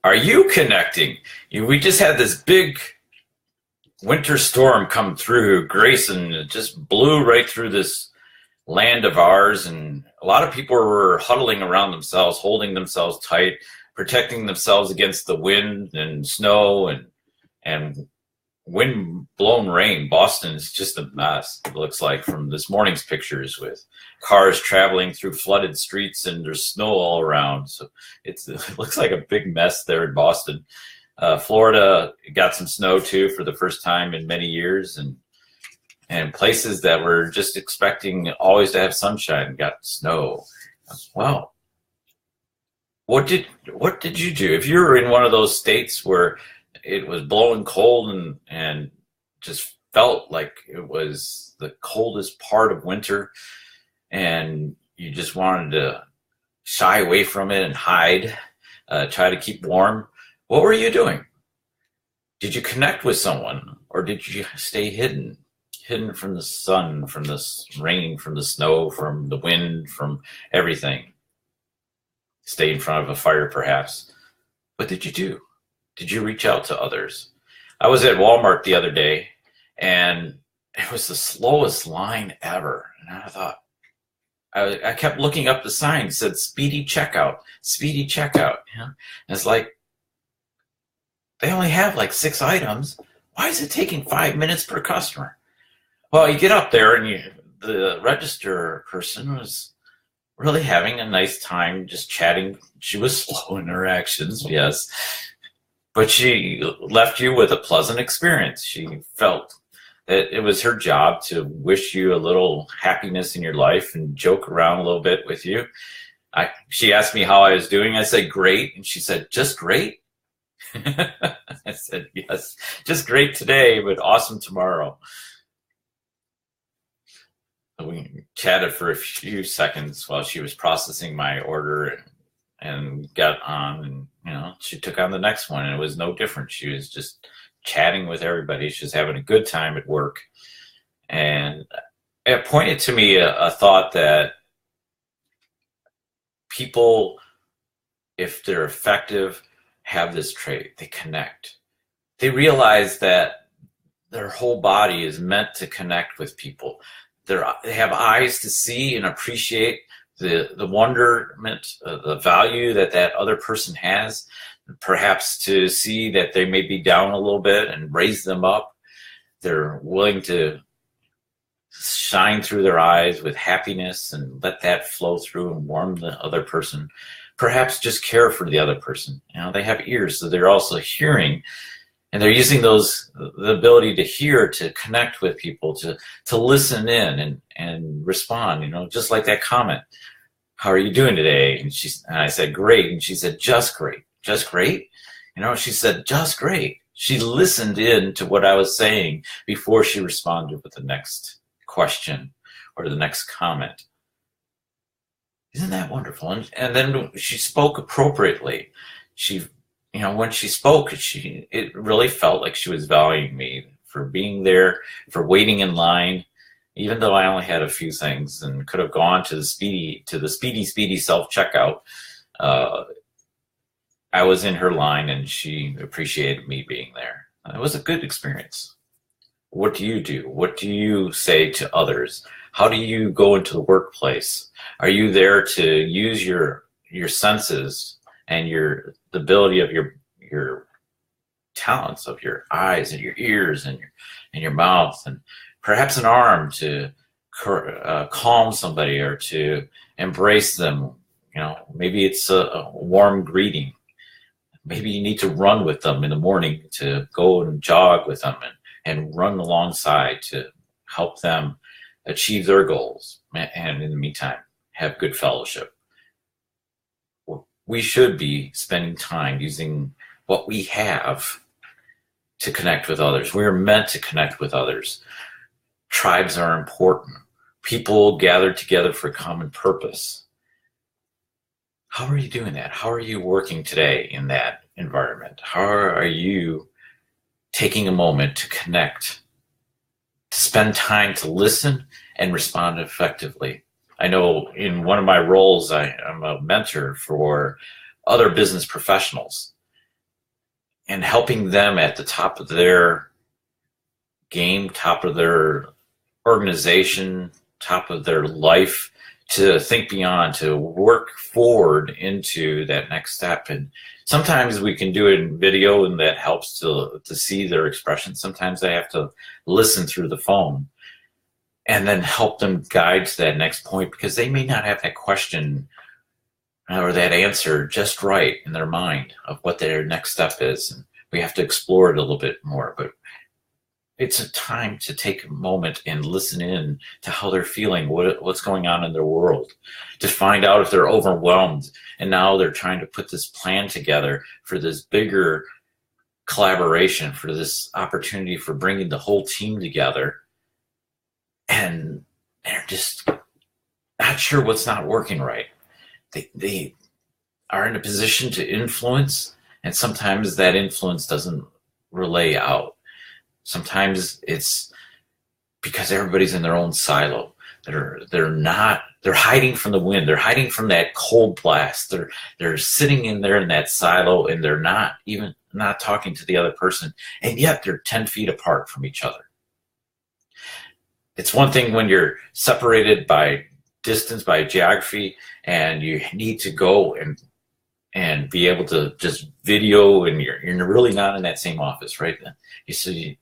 Are you connecting? We just had this big winter storm come through Grayson. It just blew right through this land of ours, and a lot of people were huddling around themselves, holding themselves tight, protecting themselves against the wind and snow and wind blown rain. Boston is just a mess, it looks like, from this morning's pictures, with cars traveling through flooded streets and there's snow all around. So it looks like a big mess there in Boston. Florida got some snow too for the first time in many years, and places that were just expecting always to have sunshine got snow. Wow. What did you do? If you were in one of those states where it was blowing cold and just felt like it was the coldest part of winter, and you just wanted to shy away from it and hide, try to keep warm, what were you doing? Did you connect with someone, or did you stay hidden from the sun, from the rain, from the snow, from the wind, from everything? Stay in front of a fire, perhaps. What did you do? Did you reach out to others? I was at Walmart the other day, and it was the slowest line ever. And I thought, I kept looking up the sign, it said speedy checkout, speedy checkout. You know? And it's like, they only have like 6 items. Why is it taking 5 minutes per customer? Well, you get up there, and the register person was really having a nice time just chatting. She was slow in her actions, yes. But she left you with a pleasant experience. She felt that it was her job to wish you a little happiness in your life and joke around a little bit with you. She asked me how I was doing. I said, great. And she said, just great? I said, yes, just great today, but awesome tomorrow. We chatted for a few seconds while she was processing my order and got on, and she took on the next one, and it was no different. She was just chatting with everybody. She was having a good time at work. And it pointed to me a thought that people, if they're effective, have this trait. They connect. They realize that their whole body is meant to connect with people. They have eyes to see and appreciate the wonderment, the value that other person has, perhaps to see that they may be down a little bit and raise them up. They're willing to shine through their eyes with happiness and let that flow through and warm the other person. Perhaps just care for the other person. They have ears, so they're also hearing, and they're using the ability to hear, to connect with people, to listen in and respond, just like that comment. How are you doing today? And I said, great. And she said, just great. Just great? She said, just great. She listened in to what I was saying before she responded with the next question or the next comment. Isn't that wonderful? And then she spoke appropriately. When she spoke, it really felt like she was valuing me for being there, for waiting in line, even though I only had a few things and could have gone to the speedy self-checkout. I was in her line, and she appreciated me being there. It was a good experience. What do you do? What do you say to others? How do you go into the workplace? Are you there to use your senses and the ability of your talents, of your eyes and your ears and your mouth, and perhaps an arm to calm somebody or to embrace them? Maybe it's a warm greeting. Maybe you need to run with them in the morning, to go and jog with them and run alongside to help them achieve their goals. And in the meantime, have good fellowship. We should be spending time using what we have to connect with others. We're meant to connect with others. Tribes are important. People gather together for a common purpose. How are you doing that? How are you working today in that environment? How are you taking a moment to connect, to spend time to listen and respond effectively? I know in one of my roles, I'm a mentor for other business professionals. and helping them at the top of their game, top of their organization, top of their life, to think beyond, to work forward into that next step. And sometimes we can do it in video, and that helps to see their expression. Sometimes they have to listen through the phone and then help them guide to that next point, because they may not have that question or that answer just right in their mind of what their next step is. And we have to explore it a little bit more. But it's a time to take a moment and listen in to how they're feeling, what's going on in their world, to find out if they're overwhelmed. And now they're trying to put this plan together for this bigger collaboration, for this opportunity for bringing the whole team together. And they're just not sure what's not working right. They are in a position to influence, and sometimes that influence doesn't relay out. Sometimes it's because everybody's in their own silo. They're hiding from the wind. They're hiding from that cold blast. They're sitting in there in that silo, and they're not talking to the other person, and yet they're 10 feet apart from each other. It's one thing when you're separated by distance, by geography, and you need to go and be able to just video, and you're really not in that same office, right? You see,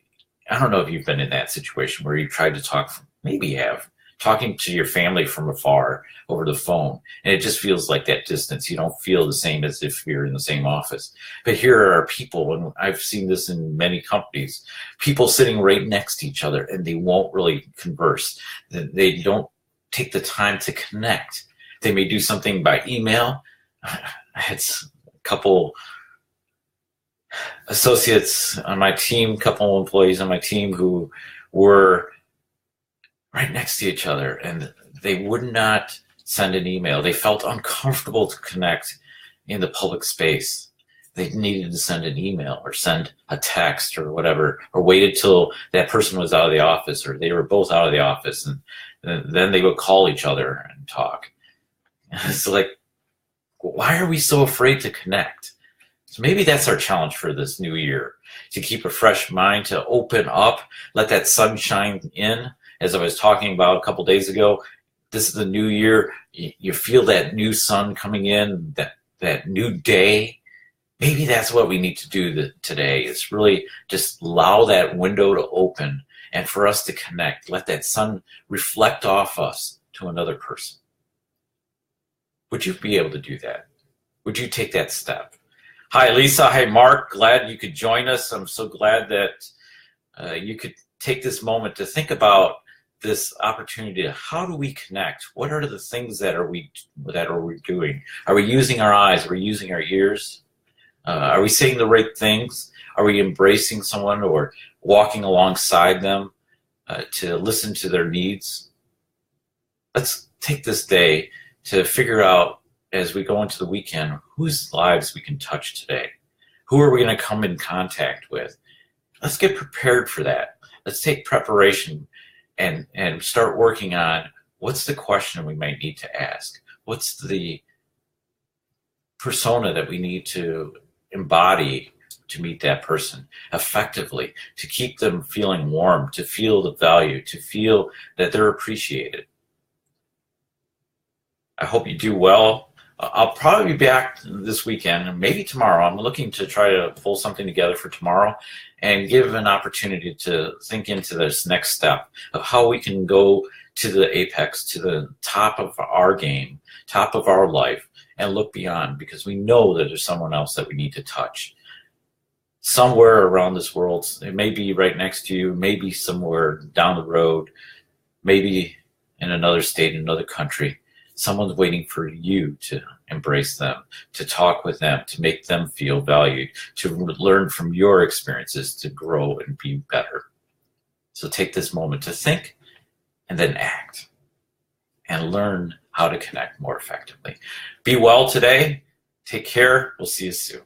I don't know if you've been in that situation where you tried to talk, maybe you have, talking to your family from afar over the phone, and it just feels like that distance. You don't feel the same as if you're in the same office. But here are people, and I've seen this in many companies, people sitting right next to each other, and they won't really converse. They don't take the time to connect. They may do something by email. I had a couple associates on my team, couple employees on my team who were right next to each other, and they would not send an email. They felt uncomfortable to connect in the public space. They needed to send an email or send a text or whatever, or waited till that person was out of the office, or they were both out of the office, and then they would call each other and talk. It's like, why are we so afraid to connect? So maybe that's our challenge for this new year, to keep a fresh mind, to open up, let that sun shine in. As I was talking about a couple days ago, this is the new year. You feel that new sun coming in, that new day. Maybe that's what we need to do today, is really just allow that window to open, and for us to connect. Let that sun reflect off us to another person. Would you be able to do that? Would you take that step? Hi, Lisa. Hi, Mark. Glad you could join us. I'm so glad that you could take this moment to think about this opportunity. How do we connect? What are the things that are we doing? Are we using our eyes? Are we using our ears? Are we saying the right things? Are we embracing someone or walking alongside them to listen to their needs? Let's take this day to figure out, as we go into the weekend, whose lives we can touch today. Who are we going to come in contact with? Let's get prepared for that. Let's take preparation and start working on, what's the question we might need to ask? What's the persona that we need to embody to meet that person effectively, to keep them feeling warm, to feel the value, to feel that they're appreciated. I hope you do well. I'll probably be back this weekend, and maybe tomorrow. I'm looking to try to pull something together for tomorrow and give an opportunity to think into this next step of how we can go to the apex, to the top of our game, top of our life, and look beyond, because we know that there's someone else that we need to touch. Somewhere around this world, it may be right next to you, maybe somewhere down the road, maybe in another state, in another country. Someone's waiting for you to embrace them, to talk with them, to make them feel valued, to learn from your experiences, to grow and be better. So take this moment to think and then act and learn how to connect more effectively. Be well today. Take care. We'll see you soon.